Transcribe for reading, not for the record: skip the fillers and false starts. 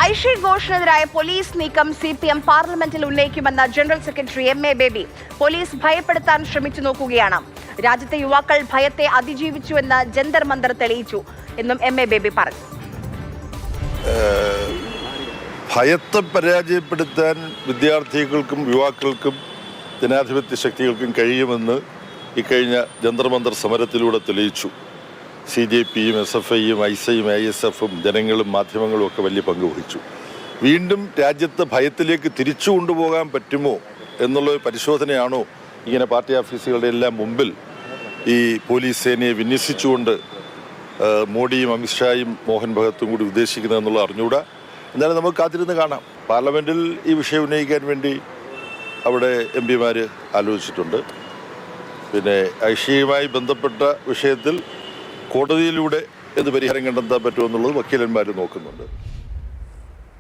Aishe ഘോഷിനെതിരായ police നീക്കം CPM പാർലമെന്റിൽ ഉന്നയിക്കുമെന്ന general secretary MA Baby. Police ഭയപ്പെടുത്താൻ ശ്രമിച്ചു നോക്കുകയാണ്. രാജ്യത്തെ യുവാക്കൾ ഭയത്തെ അതിജീവിച്ചുവെന്ന് ജന്തർ മന്ദർ തെളിയിച്ചു എന്നും MA ബേബി പറഞ്ഞു. ഭയത്തെ പരാജയപ്പെടുത്താൻ വിദ്യാർത്ഥികൾക്കും യുവാക്കൾക്കും ജനാധിപത്യ ശക്തികൾക്കും കഴിയുമെന്ന് ഇക്കഴിഞ്ഞ ജന്തർ മന്ദർ സമരത്തിലൂടെ തെളിയിച്ചു. CJPയും SFIയും ISIയും ISFും ജനങ്ങളും മാധ്യമങ്ങളും ഒക്കെ വലിയ പങ്ക് വഹിച്ചു. വീണ്ടും രാജ്യത്തെ ഭയത്തിലേക്ക് തിരിച്ചു കൊണ്ടുപോകാൻ പറ്റുമോ എന്നുള്ള പരിശോധനയാണോ ഇങ്ങനെ പാർട്ടി ഓഫീസുകളുടെ എല്ലാം മുമ്പിൽ ഈ പോലീസ് സേനയെ വിന്യസിച്ചുകൊണ്ട് മോഡിയും അമിത്ഷായും മോഹൻ ഭഗത്തും കൂടി ഉദ്ദേശിക്കുന്നതെന്നുള്ള അറിഞ്ഞുകൂടാ. എന്നാലും നമുക്ക് കാത്തിരുന്ന് കാണാം. പാർലമെൻറ്റിൽ ഈ വിഷയം ഉന്നയിക്കാൻ വേണ്ടി അവിടെ MP ആലോചിച്ചിട്ടുണ്ട്. പിന്നെ ഐഷിയുമായി ബന്ധപ്പെട്ട വിഷയത്തിൽ കോടതിയിലൂടെ എന്ത് പരിഹാരം കണ്ടെത്താൻ പറ്റുമെന്നുള്ളത് വക്കീലന്മാർ നോക്കുന്നുണ്ട്.